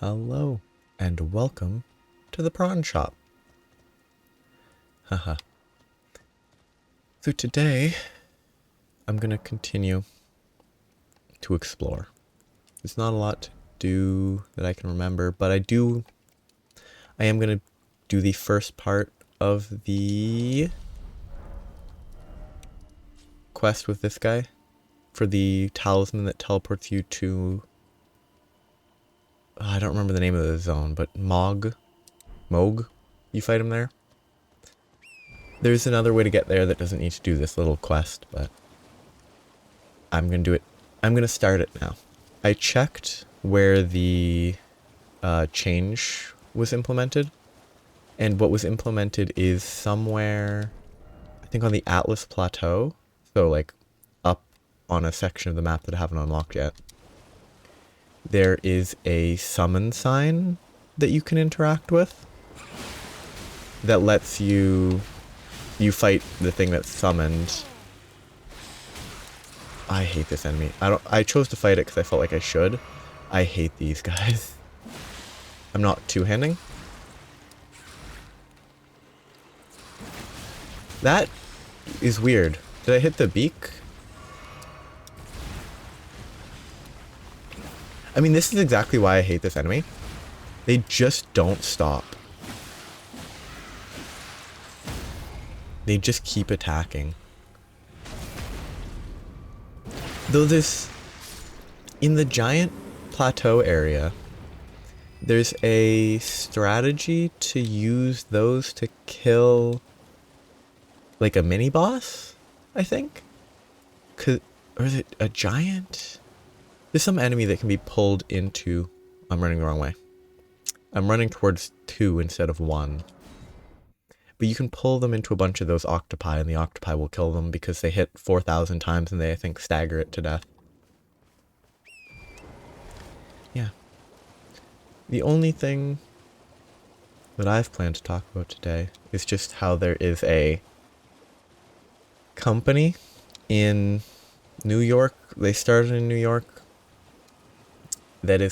Hello, and welcome to the prawn shop. Haha. So today, I'm gonna continue to explore. There's not a lot to do that I can remember, but I am gonna do the first part of the quest with this guy for the talisman that teleports you to, I don't remember the name of the zone, but Moog, you fight him there. There's another way to get there that doesn't need to do this little quest, but I'm gonna do it. I'm gonna start it now. I checked where the change was implemented, and what was implemented is somewhere, I think on the Atlas Plateau, so like up on a section of the map that I haven't unlocked yet. There is a summon sign that you can interact with that lets you fight the thing that's summoned. I hate this enemy. I chose to fight it because I felt like I should. I hate these guys. I'm not two-handing. That is weird. Did I hit the beak? I mean, this is exactly why I hate this enemy. They just don't stop. They just keep attacking. Though in the giant plateau area, there's a strategy to use those to kill like a mini boss, I think? Or is it a giant? There's some enemy that can be pulled into... I'm running the wrong way. I'm running towards 2 instead of 1. But you can pull them into a bunch of those octopi, and the octopi will kill them because they hit 4,000 times and they, I think, stagger it to death. Yeah. The only thing that I've planned to talk about today is just how there is a company in New York. They started in New York that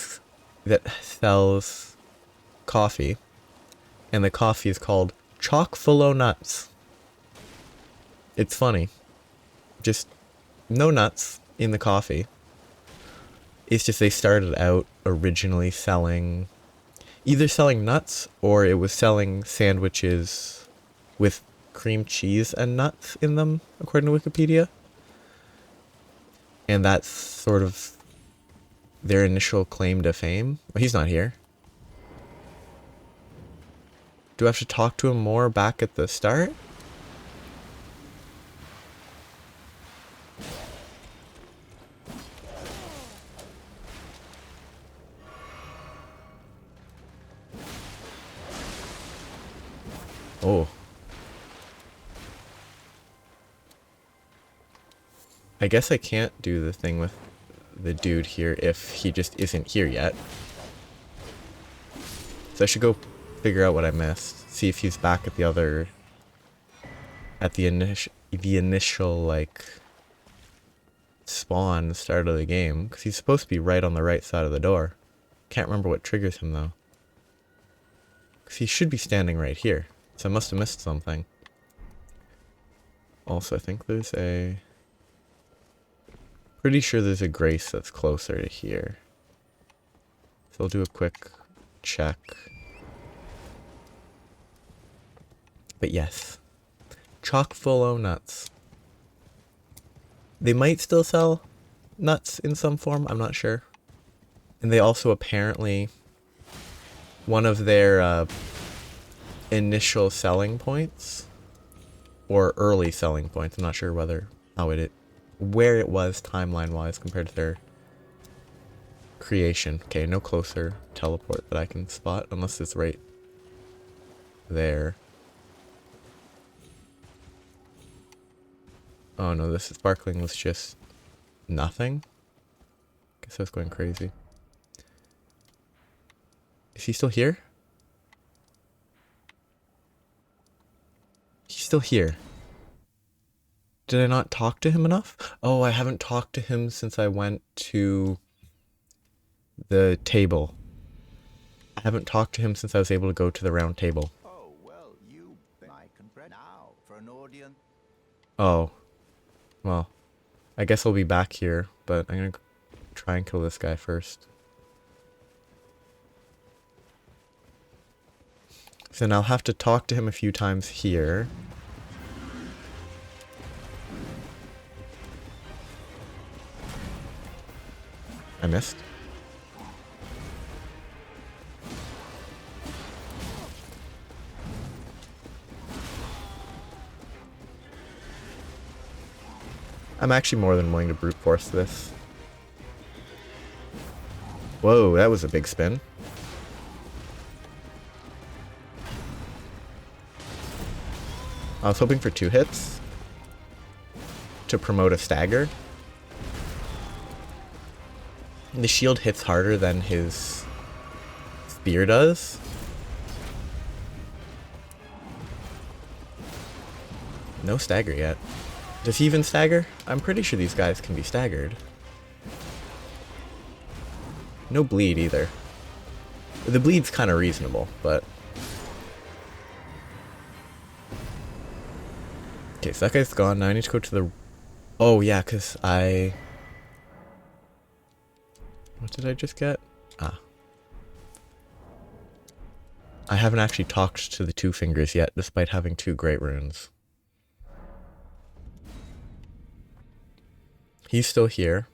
sells coffee, and the coffee is called chock full o' nuts. It's funny. Just no nuts in the coffee. It's just they started out originally either selling nuts or it was selling sandwiches with cream cheese and nuts in them, according to Wikipedia. And that's sort of their initial claim to fame. Oh, he's not here. Do I have to talk to him more back at the start? Oh. I guess I can't do the thing with the dude here if he just isn't here yet. So I should go figure out what I missed. See if he's back at the initial like spawn start of the game, because he's supposed to be right on the right side of the door. Can't remember what triggers him though, because he should be standing right here, so I must have missed something. Also, I think pretty sure there's a Grace that's closer to here, so I'll do a quick check. But yes, chock full o' nuts. They might still sell nuts in some form, I'm not sure. And they also apparently, one of their initial selling points, or early selling points, I'm not sure where it was timeline wise compared to their creation. Okay, no closer teleport that I can spot unless it's right there. Oh no, this sparkling was just nothing. Guess I was going crazy. Is he still here? He's still here. Did I not talk to him enough? Oh, I haven't talked to him since I went to the table. I haven't talked to him since I was able to go to the round table. Oh, well, you I can now for an audience. Oh, well, I guess I'll be back here, but I'm gonna try and kill this guy first. So now I'll have to talk to him a few times here. I missed. I'm actually more than willing to brute force this. Whoa, that was a big spin. I was hoping for 2 hits to promote a stagger. The shield hits harder than his spear does. No stagger yet. Does he even stagger? I'm pretty sure these guys can be staggered. No bleed either. The bleed's kind of reasonable, but... Okay, so that guy's gone. Now I need to go to the... Oh, yeah, because I... What did I just get? Ah. I haven't actually talked to the 2 fingers yet, despite having 2 great runes. He's still here.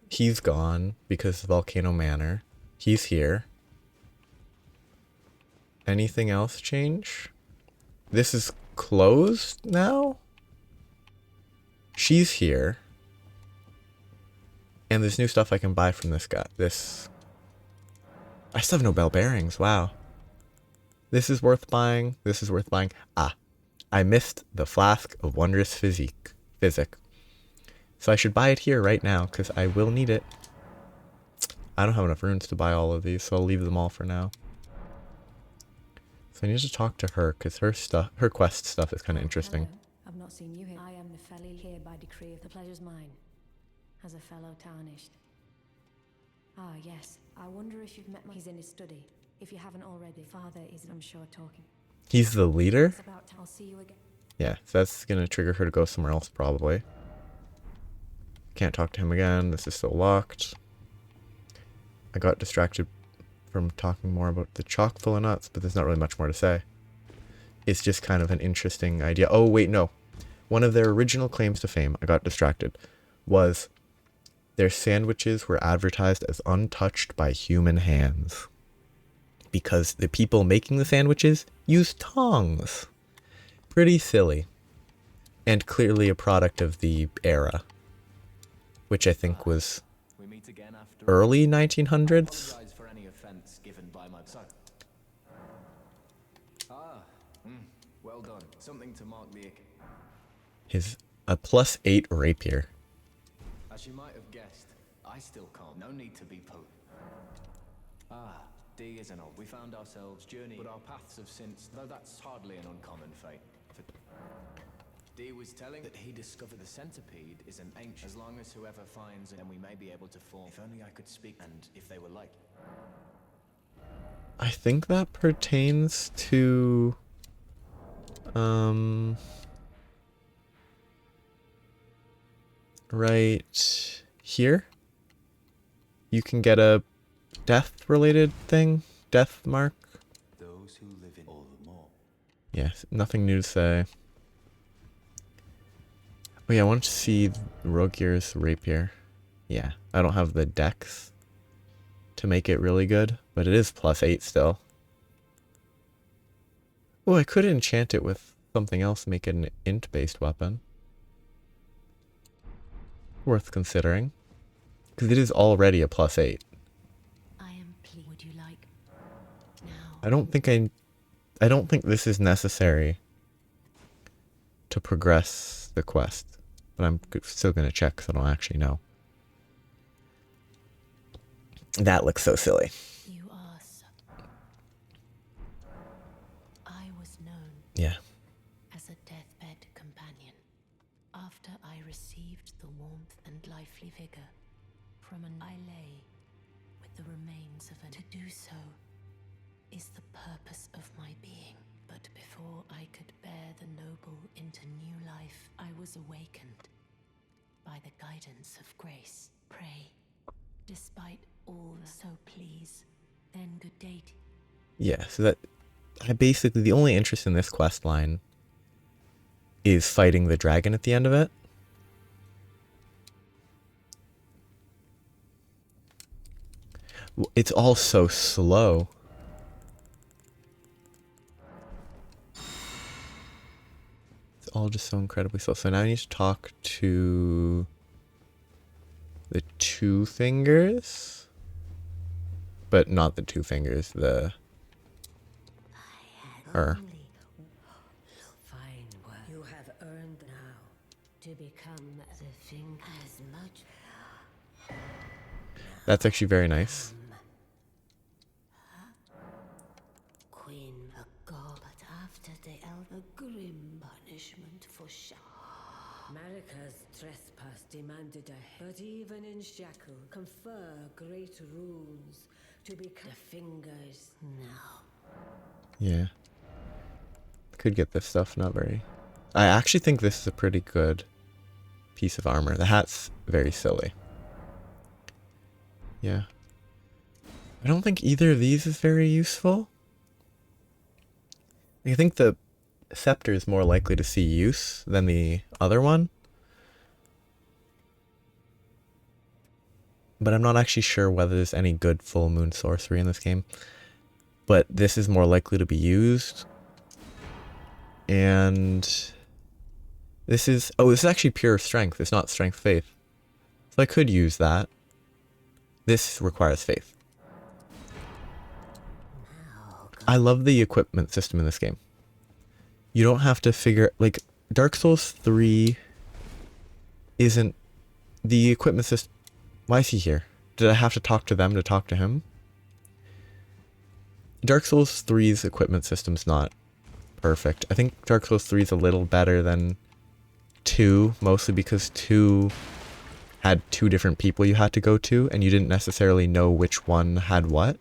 He's gone because of Volcano Manor. He's here. Anything else change? This is closed now? She's here. And there's new stuff I can buy from this guy. I still have no bell bearings, wow. This is worth buying. This is worth buying. Ah, I missed the Flask of Wondrous Physic. So I should buy it here right now, because I will need it. I don't have enough runes to buy all of these, so I'll leave them all for now. So I need to talk to her, because her quest stuff is kind of interesting. Hello. I've not seen you here. I am the fellow here by decree of the pleasure's mine, as a fellow tarnished. Ah, yes. I wonder if you've met my... He's in his study. If you haven't already, father is, I'm sure, talking. He's the leader? I'll see you again. Yeah, so that's going to trigger her to go somewhere else, probably. Can't talk to him again. This is still locked. I got distracted from talking more about the chock full of nuts, but there's not really much more to say. It's just kind of an interesting idea. Oh, wait, no. One of their original claims to fame, I got distracted, was their sandwiches were advertised as untouched by human hands. Because the people making the sandwiches used tongs. Pretty silly. And clearly a product of the era. Which I think was early 1900s. Well done. Something to mark the... His a +8 rapier. As you might have guessed, I still can't. No need to be potent. Ah, D isn't old. We found ourselves journeying, but our paths have since, though that's hardly an uncommon fate. D was telling that he discovered the centipede is an ancient. As long as whoever finds it, then we may be able to form. If only I could speak, and if they were like. I think that pertains to right here. You can get a death related thing, death mark. Those who live in all the more. Yes, nothing new to say. Oh yeah, I want to see Rogier's rapier. Yeah, I don't have the dex to make it really good, but it is +8 still. Oh, I could enchant it with something else, make it an int-based weapon. Worth considering. Because it is already a +8. I am pleased. Would you like now? I don't think this is necessary to progress the quest. But I'm still going to check because I don't actually know. That looks so silly. You are so... I was known Yeah. as a deathbed companion. After I received the warmth and lively vigor from an I lay the remains of to do so is the purpose of my being. But before I could bear the noble into new life, I was awakened by the guidance of grace. Pray, despite all, so please, then good day. Yeah, so that I basically, the only interest in this quest line is fighting the dragon at the end of it. It's all so slow. It's all just so incredibly slow. So now I need to talk to the two fingers, but not the two fingers, the her. Fine work. You have earned now to become the thing as much. That's actually very nice. Queen, a god, but after the elder, grim punishment for Marika's trespass demanded a but even in shackle, confer great runes to become the fingers now. Yeah. Could get this stuff, not very. I actually think this is a pretty good piece of armor. The hat's very silly. Yeah. I don't think either of these is very useful. I think the scepter is more likely to see use than the other one. But I'm not actually sure whether there's any good full moon sorcery in this game. But this is more likely to be used. And this is, oh, this is actually pure strength. It's not strength faith. So I could use that. This requires faith. I love the equipment system in this game. You don't have to figure, like, Dark Souls 3 isn't the equipment system. Why is he here? Did I have to talk to them to talk to him? Dark Souls 3's equipment system's not perfect. I think Dark Souls 3 is a little better than 2, mostly because 2 had 2 different people you had to go to, and you didn't necessarily know which one had what.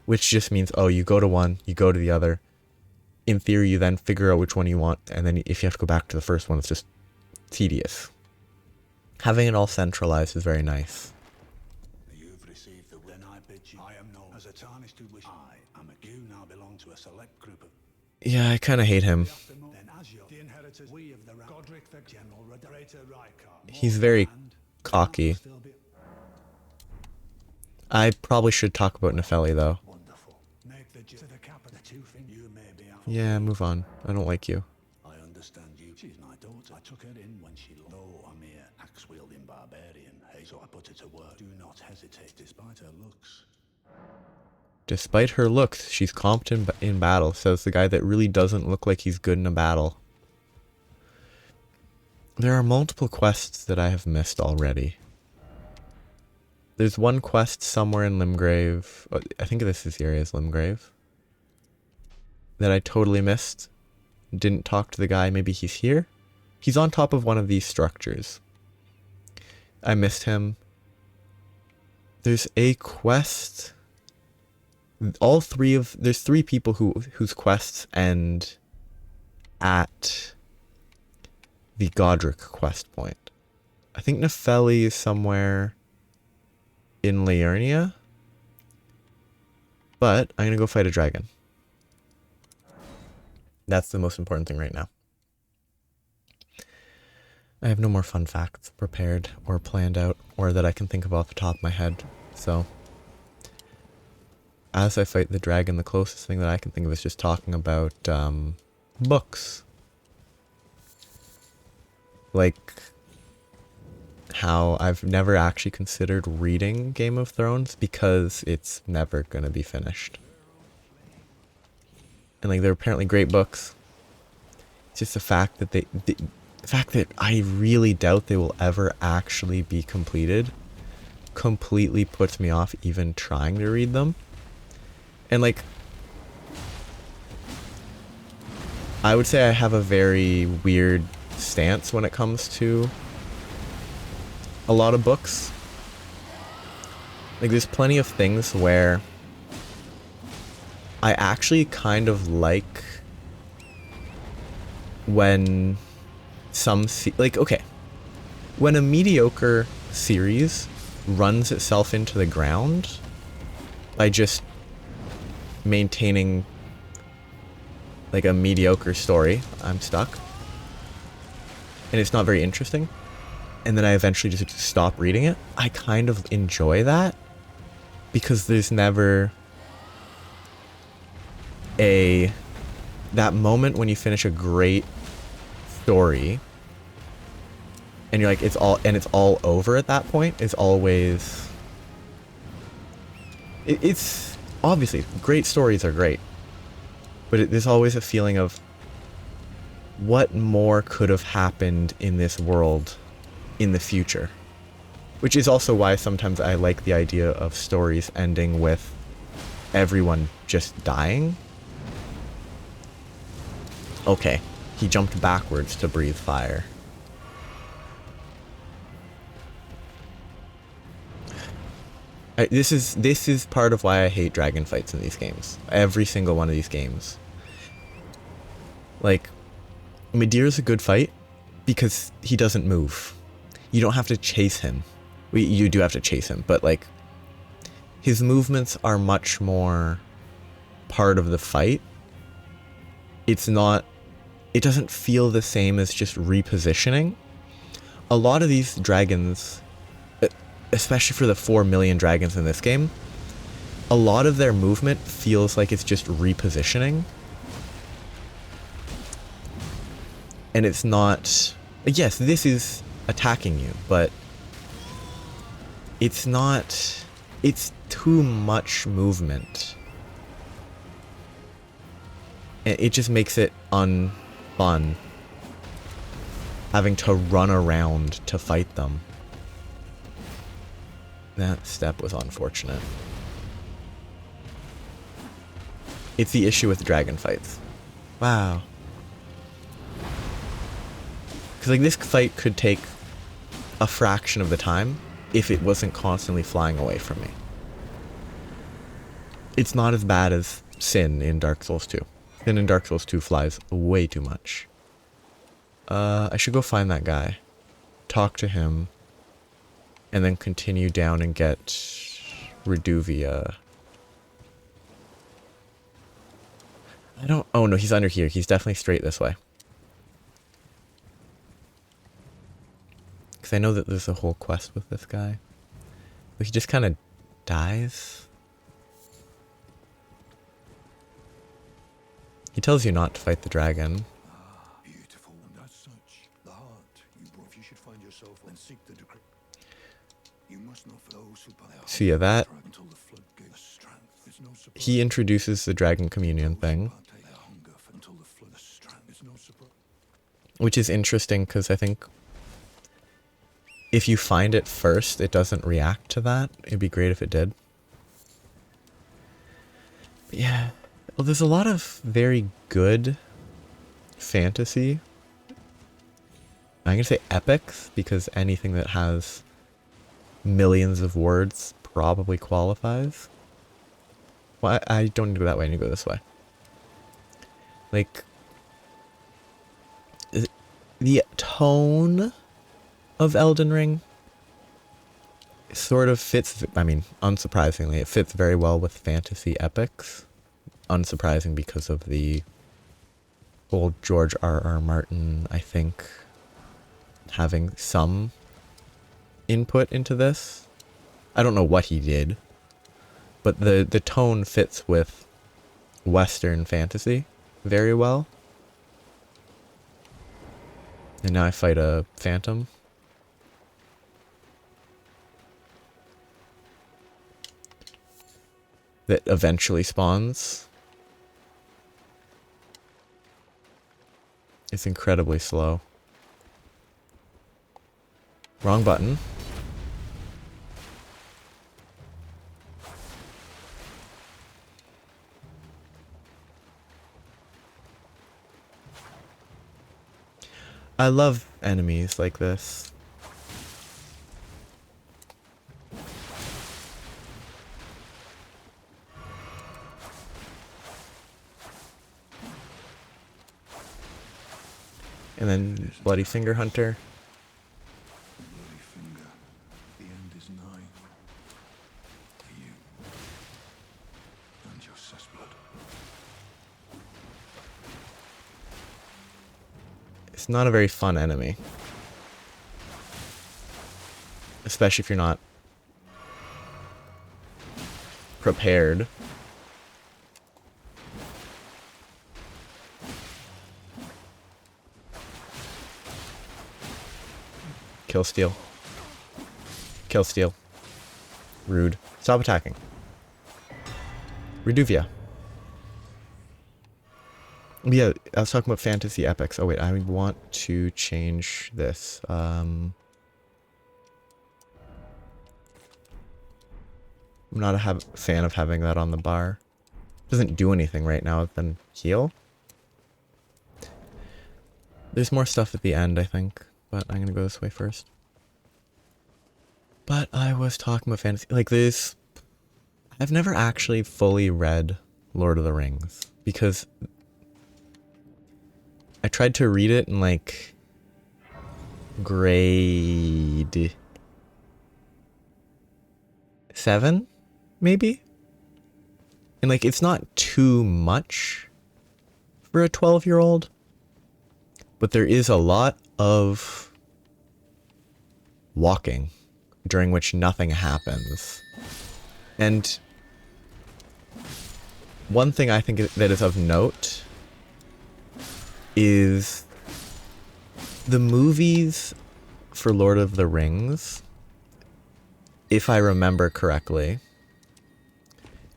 Which just means, oh, you go to one, you go to the other. In theory, you then figure out which one you want, and then if you have to go back to the first one, it's just tedious. Having it all centralized is very nice. You've received the then I bid you. I am known as a tarnished who wish. I am a you now belong to a select group of. Yeah, I kind of hate him. Then as your the inheritors, we of the Godric the General Rederator Rykar. He's very cocky. I probably should talk about Nefeli, though. Wonderful. Make the to the cap of the two thing you may be out. Yeah, move on. I don't like you. I understand you. She's my daughter. I took her in when she low a mere axe-wielding barbarian. Hey, so I put her to work. Do not hesitate despite her looks. Despite her looks, she's competent in battle, says the guy that really doesn't look like he's good in a battle. There are multiple quests that I have missed already. There's one quest somewhere in Limgrave, I think this is the area is Limgrave, that I totally missed. Didn't talk to the guy, maybe he's here? He's on top of one of these structures. I missed him. There's a quest. There's 3 people whose quests end at the Godric quest point. I think Nefeli is somewhere in Liurnia, but I'm gonna go fight a dragon. That's the most important thing right now. I have no more fun facts prepared or planned out or that I can think of off the top of my head, so as I fight the dragon, the closest thing that I can think of is just talking about books. Like how I've never actually considered reading Game of Thrones because it's never going to be finished. And like they're apparently great books. It's just the fact that the fact that I really doubt they will ever actually be completed completely puts me off even trying to read them. And like I would say I have a very weird stance when it comes to a lot of books. Like, there's plenty of things where I actually kind of like when like, okay, when a mediocre series runs itself into the ground by just maintaining like a mediocre story, I'm stuck. And it's not very interesting. And then I eventually just stop reading it. I kind of enjoy that because there's never that moment when you finish a great story and you're like, it's all over at that point is always, it's obviously great stories are great, but there's always a feeling of what more could have happened in this world in the future, which is also why sometimes I like the idea of stories ending with everyone just dying. Okay, he jumped backwards to breathe fire. This is part of why I hate dragon fights in these games. Every single one of these games. Like, Midir's a good fight because he doesn't move. You don't have to chase him. You do have to chase him, but like, his movements are much more part of the fight. It doesn't feel the same as just repositioning. A lot of these dragons, especially for the 4 million dragons in this game, a lot of their movement feels like it's just repositioning. And it's not, yes, this is attacking you, but it's not, it's too much movement. And it just makes it unfun having to run around to fight them. That step was unfortunate. It's the issue with dragon fights. Wow. Because like, this fight could take a fraction of the time if it wasn't constantly flying away from me. It's not as bad as Sin in Dark Souls 2. Sin in Dark Souls 2 flies way too much. I should go find that guy, talk to him, and then continue down and get Reduvia. Oh no, he's under here. He's definitely straight this way. Because I know that there's a whole quest with this guy. But he just kind of dies. He tells you not to fight the dragon. Beautiful, and as such, the heart you brought, you should find yourself and seek the decree. You must know for those who So yeah, that he introduces the dragon communion thing, which is interesting because I think if you find it first, it doesn't react to that. It'd be great if it did. But yeah, well, there's a lot of very good fantasy. I'm gonna say epics because anything that has millions of words probably qualifies. Well, I don't need to go that way, I need to go this way. Like, the tone of Elden Ring sort of fits, I mean, unsurprisingly, it fits very well with fantasy epics. Unsurprising because of the old George R.R. Martin, I think, having some input into this. I don't know what he did, but the tone fits with Western fantasy very well. And now I fight a phantom. That eventually spawns. It's incredibly slow. Wrong button. I love enemies like this. And then Bloody Finger Hunter. Bloody finger. The end is nigh. For you. And your cessblood. It's not a very fun enemy. Especially if you're not prepared. Kill steal. Kill steal. Rude. Stop attacking. Reduvia. Yeah, I was talking about fantasy epics. Oh wait, I want to change this. I'm not a fan of having that on the bar. Doesn't do anything right now other than heal. There's more stuff at the end, I think, but I'm gonna go this way first. But I was talking about fantasy, like this. I've never actually fully read Lord of the Rings because I tried to read it in like grade 7, maybe? And like, it's not too much for a 12-year-old, but there is a lot of walking during which nothing happens. And one thing I think that is of note is the movies for Lord of the Rings, if I remember correctly,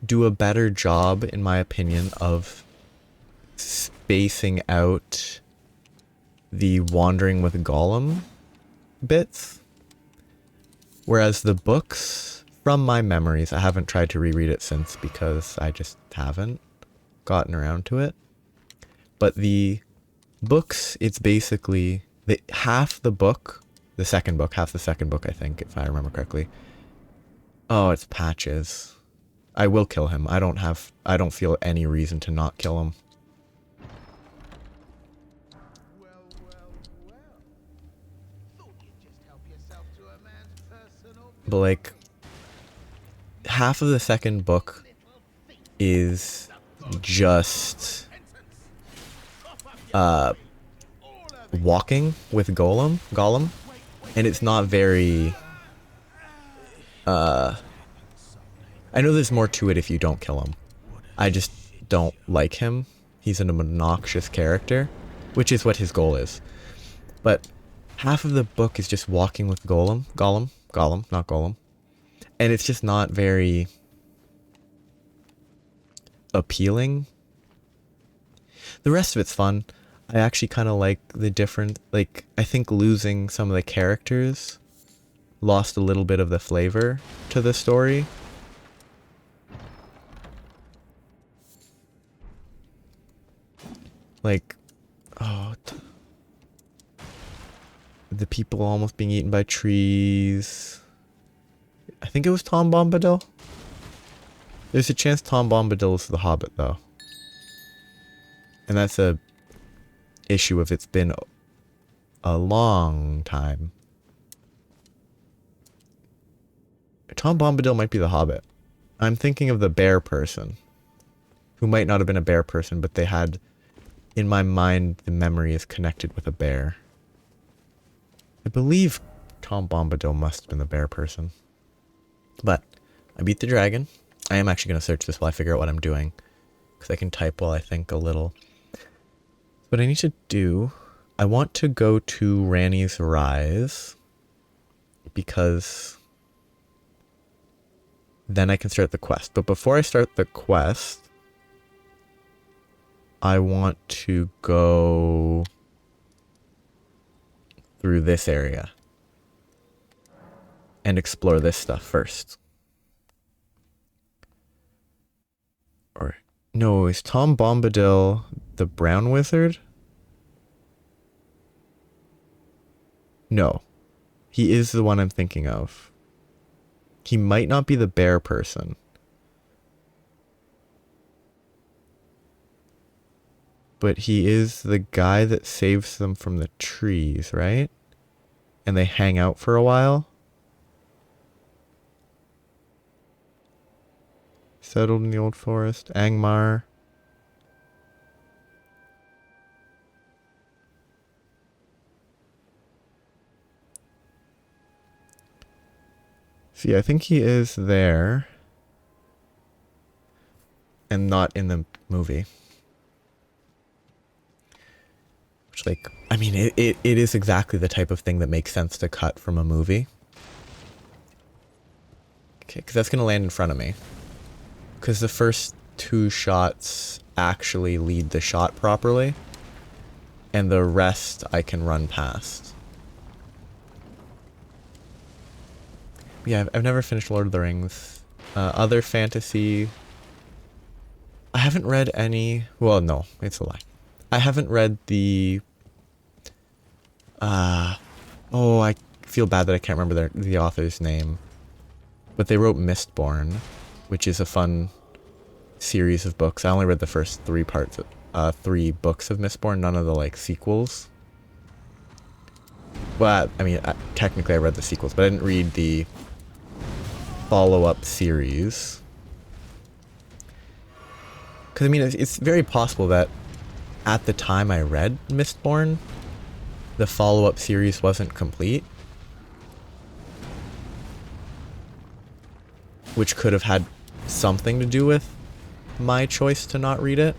do a better job, in my opinion, of spacing out the wandering with Gollum bits. Whereas the books, from my memories, I haven't tried to reread it since because I just haven't gotten around to it. But the books, it's basically half the book, half the second book, I think, if I remember correctly. Oh, it's Patches. I will kill him. I don't feel any reason to not kill him. But like, half of the second book is just walking with Gollum, and it's not very I know there's more to it if you don't kill him. I just don't like him. He's an obnoxious character, which is what his goal is. But half of the book is just walking with Gollum, not Gollum. And it's just not very appealing. The rest of it's fun. I actually kind of like the different, like, I think losing some of the characters lost a little bit of the flavor to the story. Like, the people almost being eaten by trees. I think it was Tom Bombadil. There's a chance Tom Bombadil is the Hobbit, though. And that's a issue if it's been a long time. Tom Bombadil might be the Hobbit. I'm thinking of the bear person, who might not have been a bear person, but they had, in my mind, the memory is connected with a bear. I believe Tom Bombadil must have been the bear person. But I beat the dragon. I am actually going to search this while I figure out what I'm doing, because I can type while I think a little. What I need to do, I want to go to Ranni's Rise, because then I can start the quest. But before I start the quest, I want to go through this area and explore this stuff first. Or, no, is Tom Bombadil the brown wizard? No. He is the one I'm thinking of. He might not be the bear person. But he is the guy that saves them from the trees, right? And they hang out for a while. Settled in the old forest. Angmar. See, I think he is there. And not in the movie. Which, like, I mean, it is exactly the type of thing that makes sense to cut from a movie. Okay, because that's going to land in front of me. Because the first 2 shots actually lead the shot properly. And the rest I can run past. Yeah, I've never finished Lord of the Rings. Other fantasy... I haven't read any... Well, no, it's a lie. I haven't read the... Oh, I feel bad that I can't remember the author's name. But they wrote Mistborn, which is a fun series of books. I only read the first 3 parts, 3 books of Mistborn, none of the, like, sequels. Well, I mean, technically I read the sequels, but I didn't read the follow-up series. Because, I mean, it's very possible that at the time I read Mistborn, the follow-up series wasn't complete. Which could have had something to do with my choice to not read it.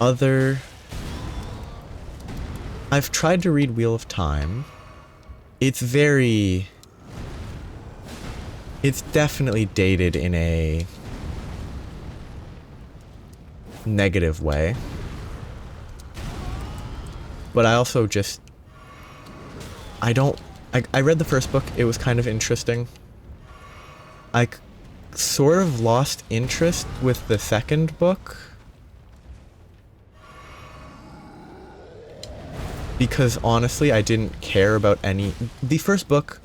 I've tried to read Wheel of Time. It's definitely dated in a negative way. But I also just... I read the first book, it was kind of interesting. I sort of lost interest with the second book. Because honestly, I didn't care about any... The first book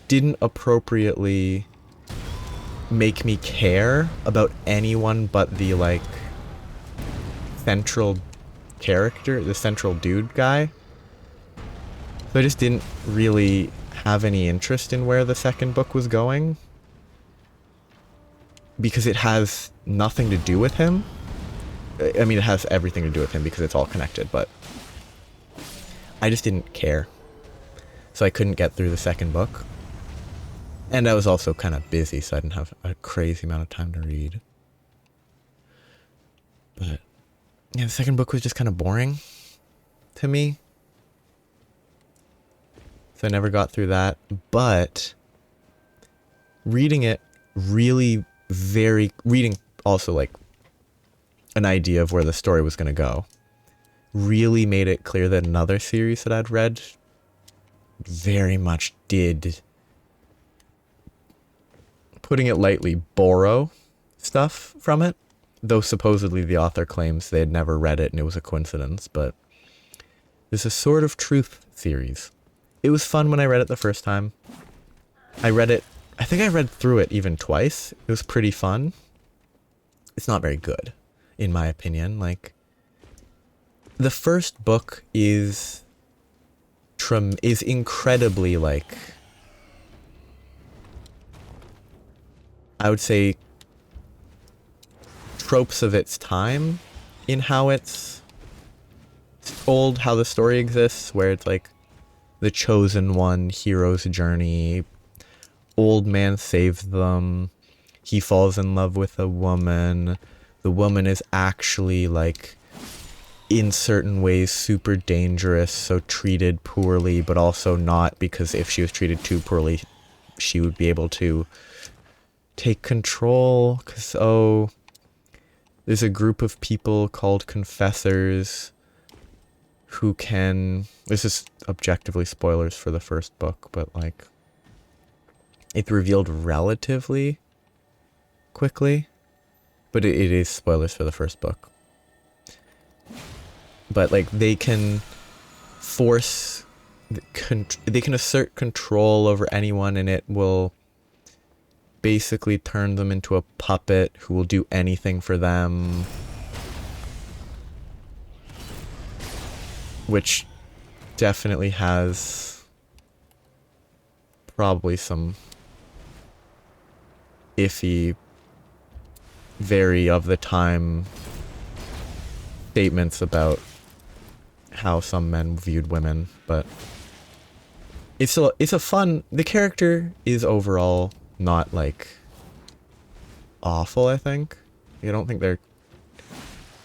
didn't appropriately make me care about anyone but the, like, central character, the central dude guy. So I just didn't really have any interest in where the second book was going. Because it has nothing to do with him. I mean, it has everything to do with him because it's all connected, but I just didn't care. So I couldn't get through the second book. And I was also kind of busy, so I didn't have a crazy amount of time to read. But yeah, the second book was just kind of boring to me. So I never got through that. But reading it reading also like an idea of where the story was going to go, really made it clear that another series that I'd read very much did, putting it lightly, borrow stuff from it. Though supposedly the author claims they had never read it and it was a coincidence, but there's a Sword of Truth series. It was fun when I read it the first time. I think I read through it even twice. It was pretty fun. It's not very good, in my opinion. Like, the first book is incredibly, like, I would say, tropes of its time in how it's told, how the story exists, where it's like the chosen one, hero's journey, old man saves them, he falls in love with a woman, the woman is actually, like, in certain ways super dangerous, so treated poorly, but also not, because if she was treated too poorly, she would be able to take control, because, there's a group of people called confessors who can... This is objectively spoilers for the first book, but, like, it's revealed relatively quickly, but it is spoilers for the first book. But, like, they can they can assert control over anyone, and it will basically turned them into a puppet who will do anything for them. Which definitely has probably some iffy, very of the time statements about how some men viewed women, but it's a fun, the character is overall not like awful, I think. I don't think they're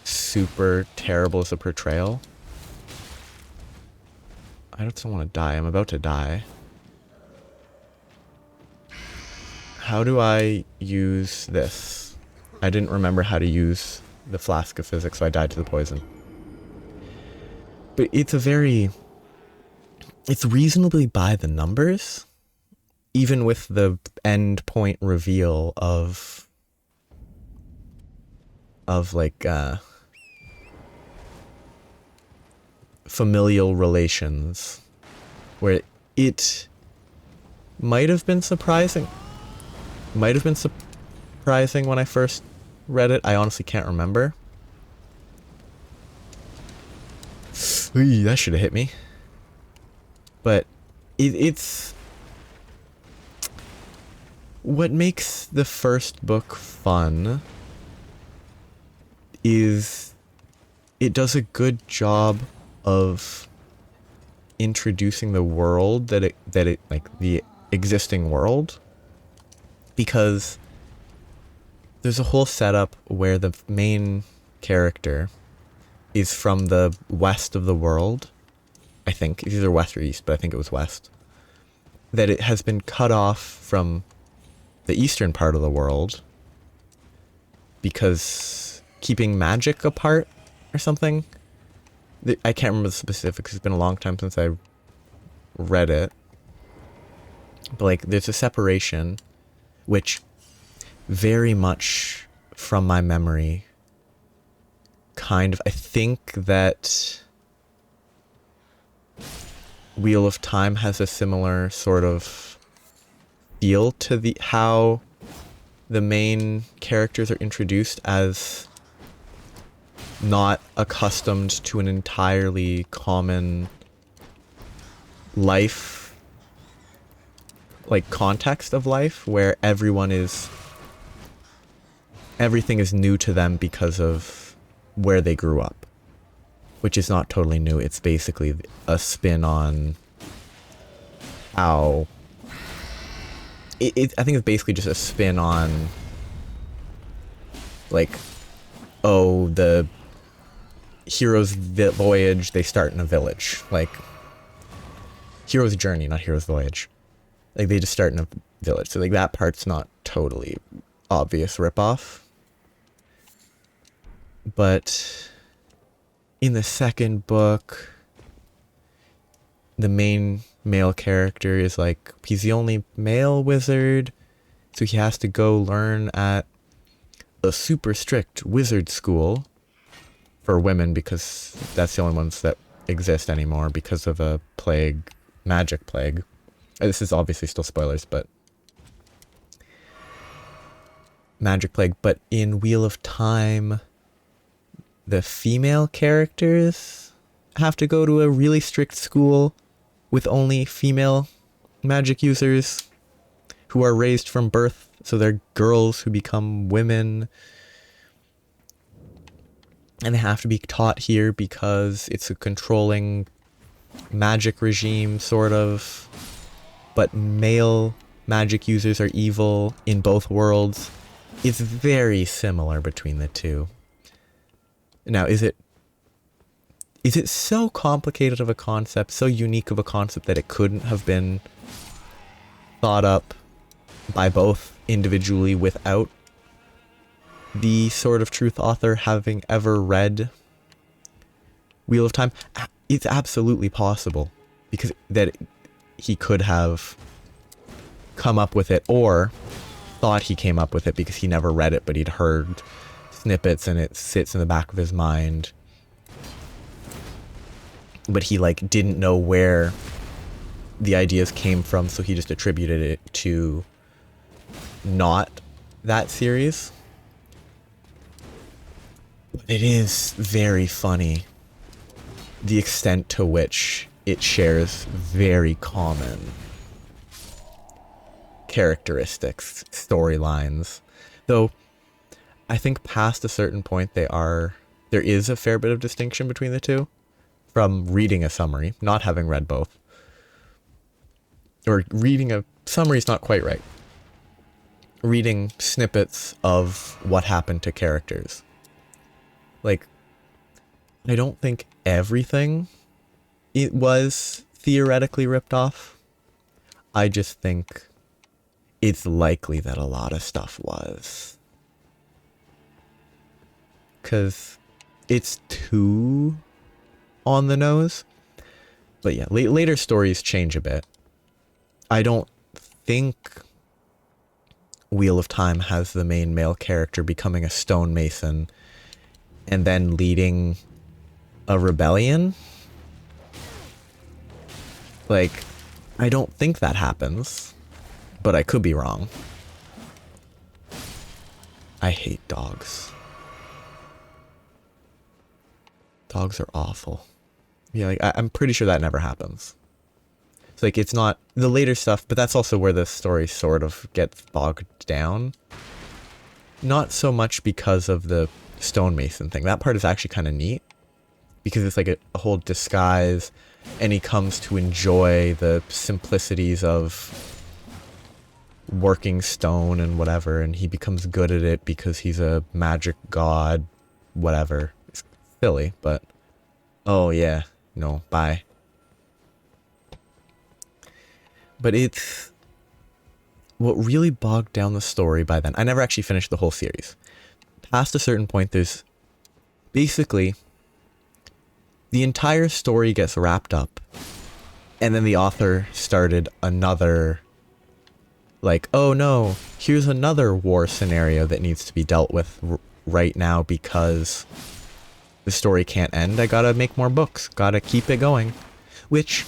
super terrible as a portrayal. I just don't want to die. I'm about to die. How do I use this? I didn't remember how to use the flask of physics, so I died to the poison. But it's it's reasonably by the numbers, even with the end point reveal of like familial relations, where it might have been surprising. Might have been surprising when I first read it. I honestly can't remember. Ooh, that should have hit me. But it's what makes the first book fun is it does a good job of introducing the world that it like the existing world, because there's a whole setup where the main character is from the west of the world. I think it's either west or east, but I think it was west. That it has been cut off from the eastern part of the world because keeping magic apart or something. I can't remember the specifics. It's been a long time since I read it. But like, there's a separation, which very much from my memory, kind of, I think that Wheel of Time has a similar sort of feel to how the main characters are introduced as not accustomed to an entirely common life, like context of life, where everything is new to them because of where they grew up, which is not totally new. It's basically a spin on how I think it's basically just a spin on like, oh, the hero's voyage, they start in a village. Like, hero's journey, not hero's voyage. Like, they just start in a village. So, like, that part's not totally obvious ripoff. But in the second book, the main male character is like, he's the only male wizard, so he has to go learn at a super strict wizard school for women, because that's the only ones that exist anymore because of a plague, magic plague. This is obviously still spoilers, but magic plague. But in Wheel of Time, the female characters have to go to a really strict school with only female magic users who are raised from birth, so they're girls who become women. And they have to be taught here because it's a controlling magic regime, sort of. But male magic users are evil in both worlds. It's very similar between the two. Now, is it so complicated of a concept, so unique of a concept, that it couldn't have been thought up by both individually without the Sword of Truth author having ever read Wheel of Time? It's absolutely possible, because he could have come up with it, or thought he came up with it because he never read it, but he'd heard snippets and it sits in the back of his mind. But he like didn't know where the ideas came from, so he just attributed it to not that series. But it is very funny the extent to which it shares very common characteristics, storylines. Though I think past a certain point there is a fair bit of distinction between the two from reading a summary, not having read both. Or reading a summary is not quite right. Reading snippets of what happened to characters. Like, I don't think everything it was theoretically ripped off. I just think it's likely that a lot of stuff was. 'Cause it's too on the nose. But yeah, later stories change a bit. I don't think Wheel of Time has the main male character becoming a stonemason and then leading a rebellion. Like, I don't think that happens, but I could be wrong. I hate dogs. Dogs are awful. Yeah, like, I'm pretty sure that never happens. It's like, it's not the later stuff, but that's also where the story sort of gets bogged down. Not so much because of the stonemason thing. That part is actually kind of neat. Because it's like a whole disguise, and he comes to enjoy the simplicities of working stone and whatever, and he becomes good at it because he's a magic god, whatever. It's silly, but oh yeah, no, bye. But it's what really bogged down the story by then. I never actually finished the whole series. Past a certain point, there's basically the entire story gets wrapped up, and then the author started another, like, oh no, here's another war scenario that needs to be dealt with right now because the story can't end. I gotta make more books, gotta keep it going. Which,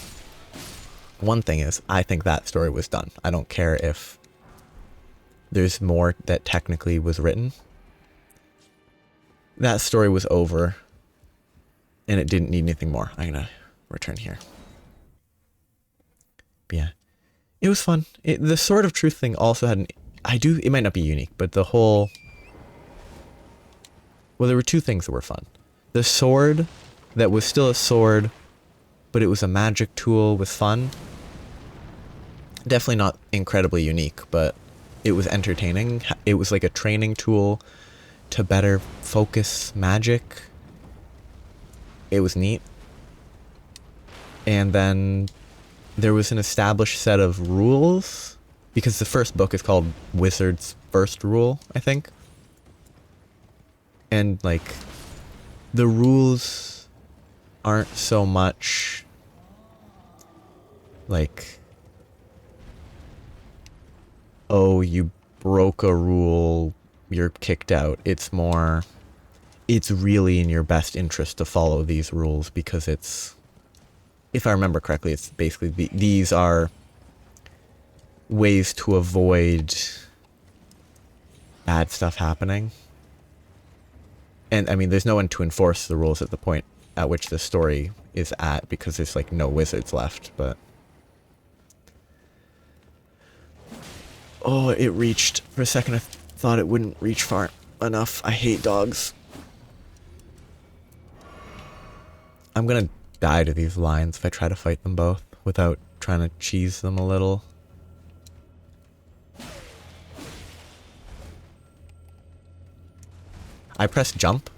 one thing is, I think that story was done. I don't care if there's more that technically was written. That story was over, and it didn't need anything more. I'm gonna return here. But yeah, it was fun. The Sword of Truth thing also had it might not be unique, but the whole, well, there were two things that were fun. The sword that was still a sword, but it was a magic tool was fun. Definitely not incredibly unique, but it was entertaining. It was like a training tool to better focus magic. It was neat. And then there was an established set of rules, because the first book is called Wizard's First Rule, I think. And like, the rules aren't so much like, oh, you broke a rule, you're kicked out. It's more, it's really in your best interest to follow these rules because it's, if I remember correctly, it's basically these are ways to avoid bad stuff happening. And I mean, there's no one to enforce the rules at the point at which the story is at because there's like no wizards left, but oh, it reached. For a second I thought it wouldn't reach far enough. I hate dogs. I'm gonna die to these lions if I try to fight them both without trying to cheese them a little. I pressed jump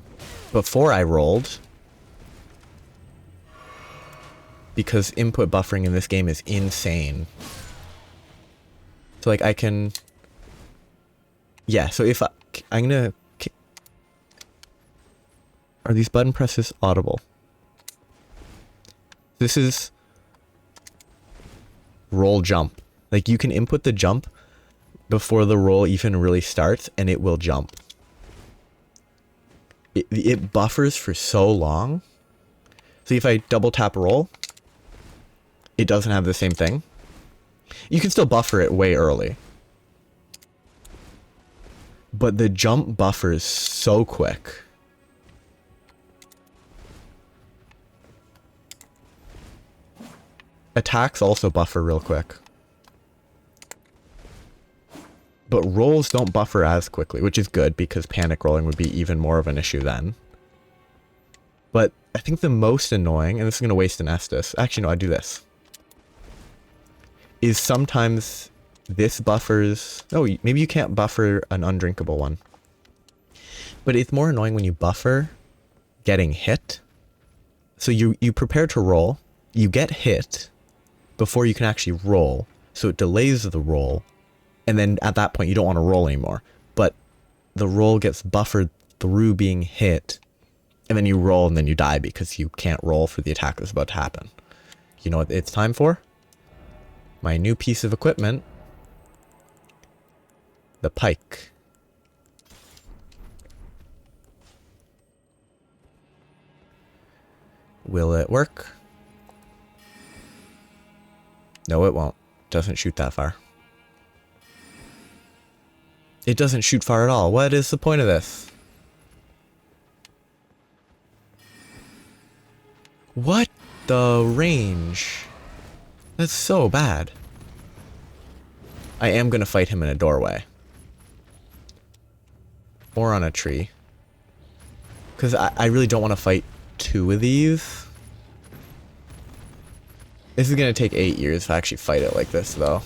before I rolled because input buffering in this game is insane. So like I can, yeah, so if I'm gonna, are these button presses audible? This is roll jump. Like you can input the jump before the roll even really starts and it will jump. It buffers for so long. So if I double tap roll, it doesn't have the same thing. You can still buffer it way early. But the jump buffers so quick. Attacks also buffer real quick. But rolls don't buffer as quickly, which is good because panic rolling would be even more of an issue then. But I think the most annoying, and this is going to waste an Estus. Actually, no, I do this. Is sometimes this buffers... Oh, maybe you can't buffer an undrinkable one. But it's more annoying when you buffer getting hit. So you prepare to roll, you get hit before you can actually roll. So it delays the roll. And then at that point, you don't want to roll anymore. But the roll gets buffered through being hit. And then you roll and then you die because you can't roll for the attack that's about to happen. You know what it's time for? My new piece of equipment. The pike. Will it work? No, it won't. Doesn't shoot that far. It doesn't shoot far at all. What is the point of this? What the range? That's so bad. I am gonna fight him in a doorway. Or on a tree. Because I really don't want to fight two of these. This is gonna take 8 years to actually fight it like this, though.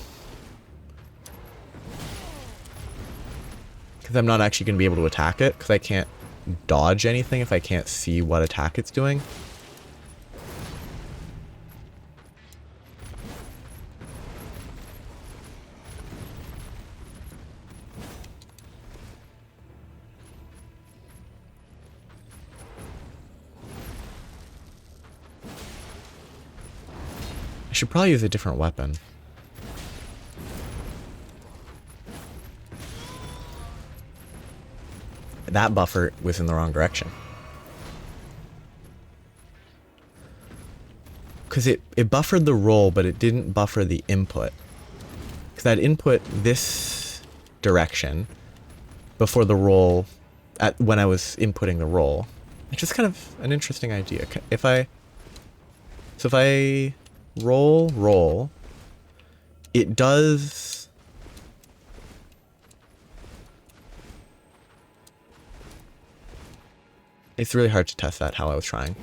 Because I'm not actually gonna be able to attack it, because I can't dodge anything if I can't see what attack it's doing. I should probably use a different weapon. That buffer was in the wrong direction. Because it buffered the roll, but it didn't buffer the input. Because I'd input this direction before the roll, when I was inputting the roll. It's just kind of an interesting idea. If I roll, it does... It's really hard to test that how I was trying.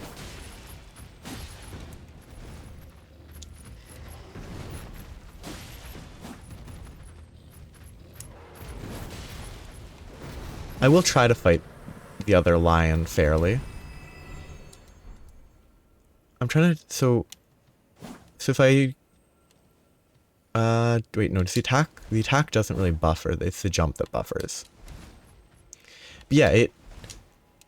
I will try to fight the other lion fairly. I'm trying to... So if I... wait, no, does the attack doesn't really buffer. It's the jump that buffers. But yeah,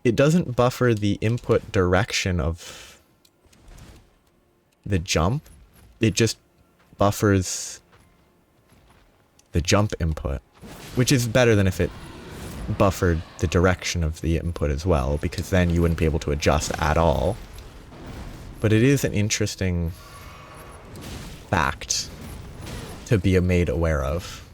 it doesn't buffer the input direction of the jump. It just buffers the jump input, which is better than if it buffered the direction of the input as well, because then you wouldn't be able to adjust at all. But it is an interesting fact to be made aware of.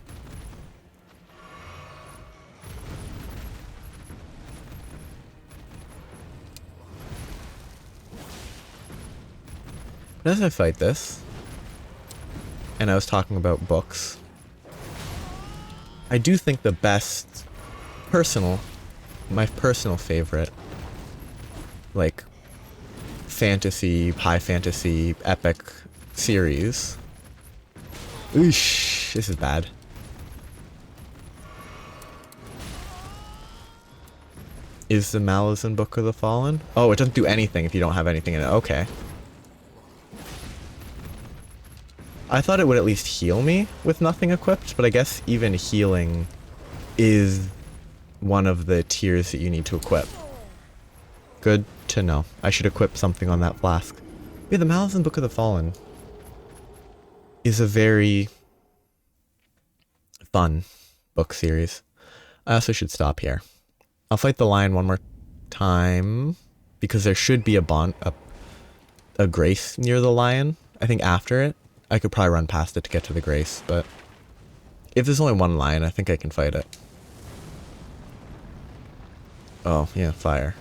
But as I fight this, and I was talking about books, I do think the best my personal favorite, like, fantasy, high fantasy, epic series. Oosh, this is bad. Is the Malazan Book of the Fallen? Oh, it doesn't do anything if you don't have anything in it. Okay. I thought it would at least heal me with nothing equipped, but I guess even healing is one of the tiers that you need to equip. Good to know. I should equip something on that flask. Yeah, the Malazan Book of the Fallen is a very fun book series. I also should stop here. I'll fight the lion one more time, because there should be a grace near the lion. I think after it. I could probably run past it to get to the grace, but if there's only one lion, I think I can fight it. Oh, yeah, fire.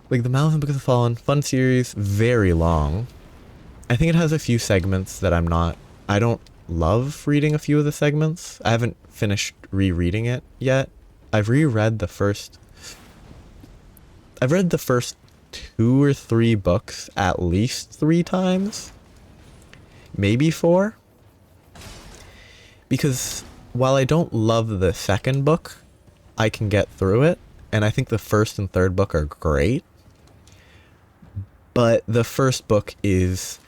Like, The Malice Book of the Fallen, fun series, very long. I think it has a few segments that I don't love reading a few of the segments. I haven't finished rereading it yet. I've reread the first... I've read the first 2 or 3 books at least 3 times. Maybe 4. Because while I don't love the second book, I can get through it. And I think the first and third book are great. But the first book is...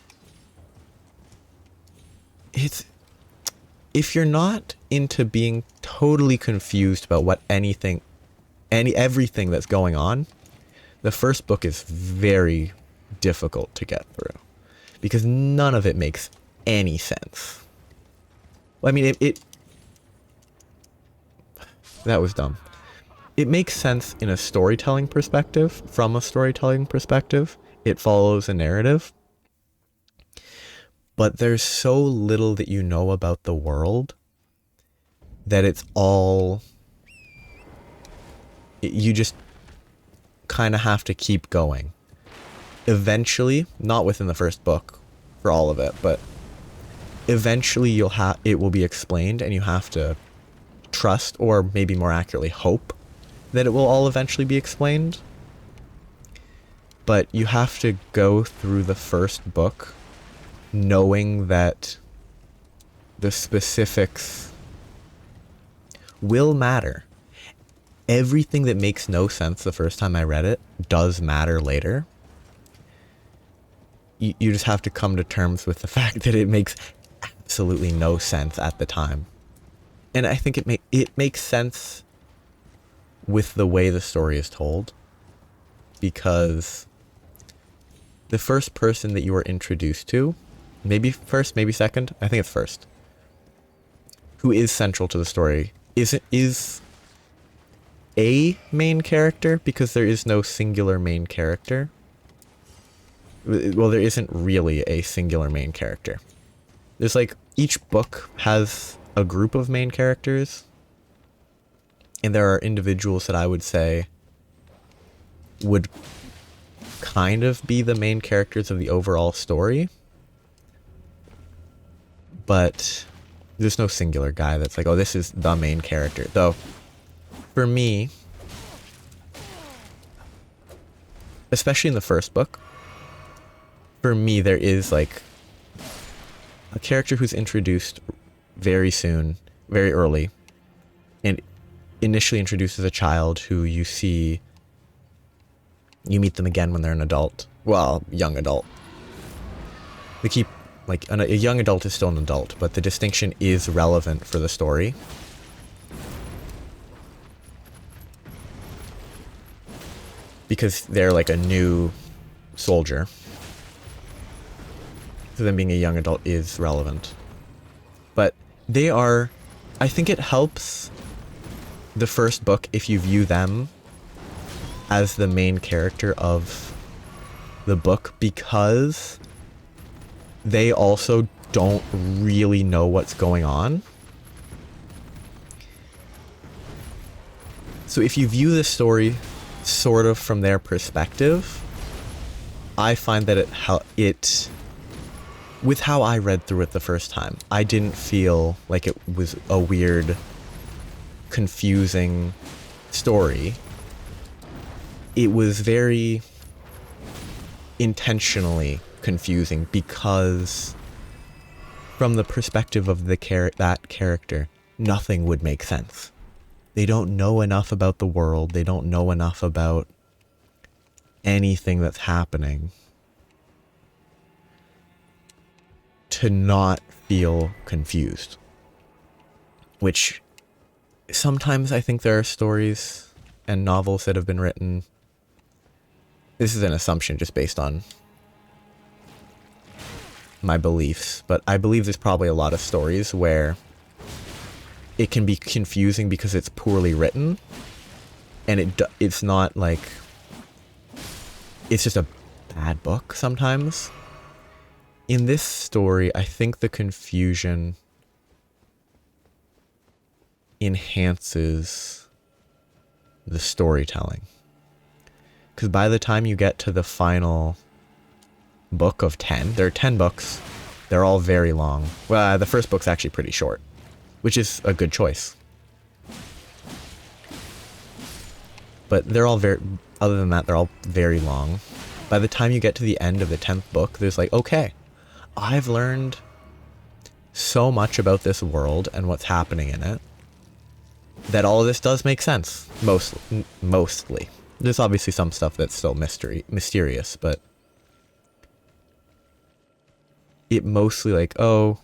If you're not into being totally confused about what everything that's going on, the first book is very difficult to get through. Because none of it makes any sense. Well, I mean, that was dumb. It makes sense in a storytelling perspective. From a storytelling perspective, it follows a narrative. But there's so little that you know about the world that it's all... You just kind of have to keep going. Eventually, not within the first book for all of it, but eventually it will be explained, and you have to trust, or maybe more accurately hope, that it will all eventually be explained. But you have to go through the first book knowing that the specifics will matter. Everything that makes no sense the first time I read it does matter later. You just have to come to terms with the fact that it makes absolutely no sense at the time. And I think it makes sense with the way the story is told, because the first person that you are introduced to, maybe first, maybe second, I think it's first, who is central to the story, is a main character, because there is no singular main character. Well, there isn't really a singular main character. There's like, each book has a group of main characters, and there are individuals that I would say would kind of be the main characters of the overall story. But there's no singular guy that's like, oh, this is the main character. Though, for me, especially in the first book, for me, there is like a character who's introduced very soon, very early, and initially introduced as a child who you meet them again when they're an adult. Well, young adult. They keep, like, a young adult is still an adult, but the distinction is relevant for the story. Because they're like a new soldier. So them being a young adult is relevant. But I think it helps the first book if you view them as the main character of the book, because they also don't really know what's going on. So if you view the story sort of from their perspective, I find that it with how I read through it the first time, I didn't feel like it was a weird, confusing story. It was very intentionally confusing, because from the perspective of that character, nothing would make sense. They don't know enough about the world. They don't know enough about anything that's happening to not feel confused. Which sometimes I think there are stories and novels that have been written. This is an assumption just based on my beliefs, but I believe there's probably a lot of stories where it can be confusing because it's poorly written, and it's not like, it's just a bad book sometimes. In this story, I think the confusion enhances the storytelling. Because by the time you get to the final book of 10, there are 10 books. They're all very long. Well, the first book's actually pretty short, which is a good choice. But they're all very, other than that, they're all very long. By the time you get to the end of the 10th book, there's like, okay, I've learned so much about this world and what's happening in it that all of this does make sense. Mostly. There's obviously some stuff that's still mysterious, but it mostly like, oh,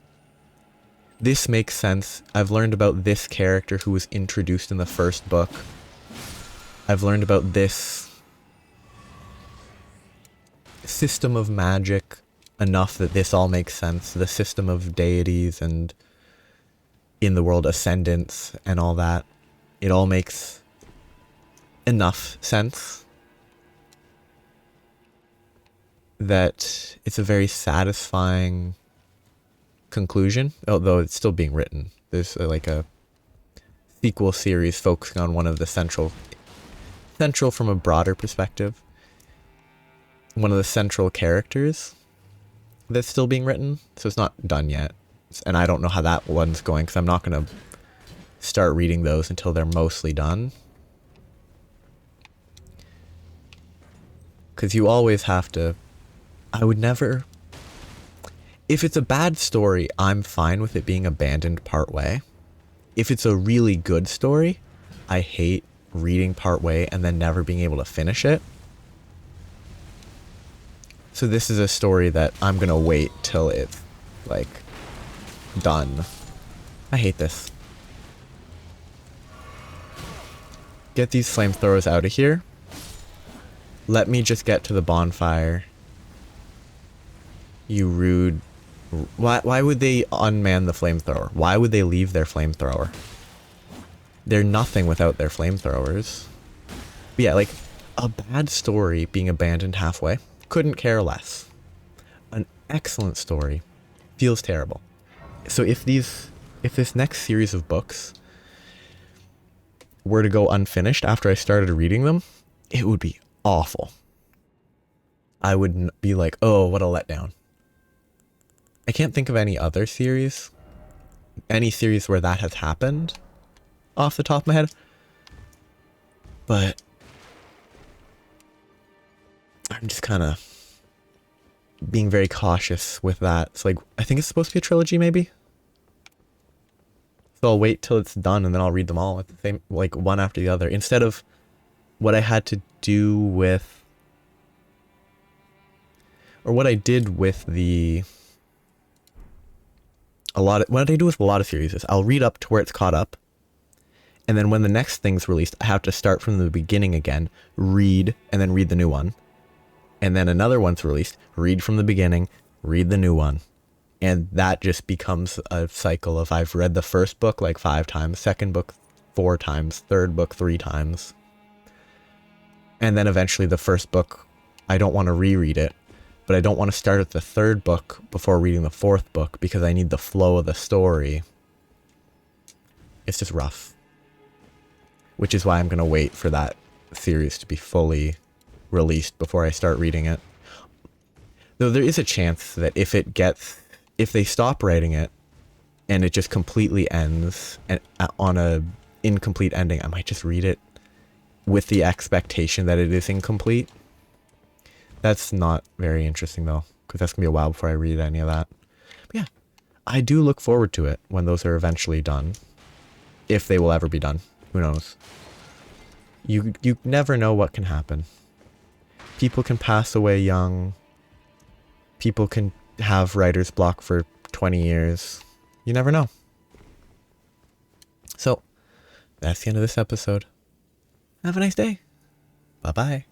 this makes sense. I've learned about this character who was introduced in the first book. I've learned about this system of magic enough that this all makes sense. The system of deities and in the world ascendants and all that. It all makes enough sense that it's a very satisfying conclusion, although it's still being written. There's like a sequel series focusing on one of the central from a broader perspective, one of the central characters that's still being written, so it's not done yet. And I don't know how that one's going, because I'm not going to start reading those until they're mostly done. Because you always have to... I would never... If it's a bad story, I'm fine with it being abandoned partway. If it's a really good story, I hate reading partway and then never being able to finish it. So this is a story that I'm gonna wait till it's, like, done. I hate this. Get these flamethrowers out of here. Let me just get to the bonfire. You rude... Why would they unman the flamethrower? Why would they leave their flamethrower? They're nothing without their flamethrowers. But yeah, like, a bad story being abandoned halfway. Couldn't care less. An excellent story feels terrible. So if this next series of books were to go unfinished after I started reading them, it would be awful. I would be like, oh, what a letdown. I can't think of any other series, any series where that has happened off the top of my head, but I'm just kind of being very cautious with that. It's like, I think it's supposed to be a trilogy maybe, so I'll wait till it's done and then I'll read them all at the same, like, one after the other, instead of what I had to do with, or what I did with what I do with a lot of series is I'll read up to where it's caught up, and then when the next thing's released, I have to start from the beginning again, read, and then read the new one. And then another one's released, read from the beginning, read the new one. And that just becomes a cycle of I've read the first book like 5 times, second book 4 times, third book 3 times. And then eventually the first book, I don't want to reread it, but I don't want to start at the third book before reading the fourth book because I need the flow of the story. It's just rough. Which is why I'm going to wait for that series to be fully released before I start reading it. Though there is a chance that if they stop writing it and it just completely ends and on a incomplete ending, I might just read it with the expectation that it is incomplete. That's not very interesting though, because that's gonna be a while before I read any of that. But yeah, I do look forward to it when those are eventually done. If they will ever be done. Who knows? You never know what can happen. People can pass away young. People can have writer's block for 20 years. You never know. So, that's the end of this episode. Have a nice day. Bye-bye.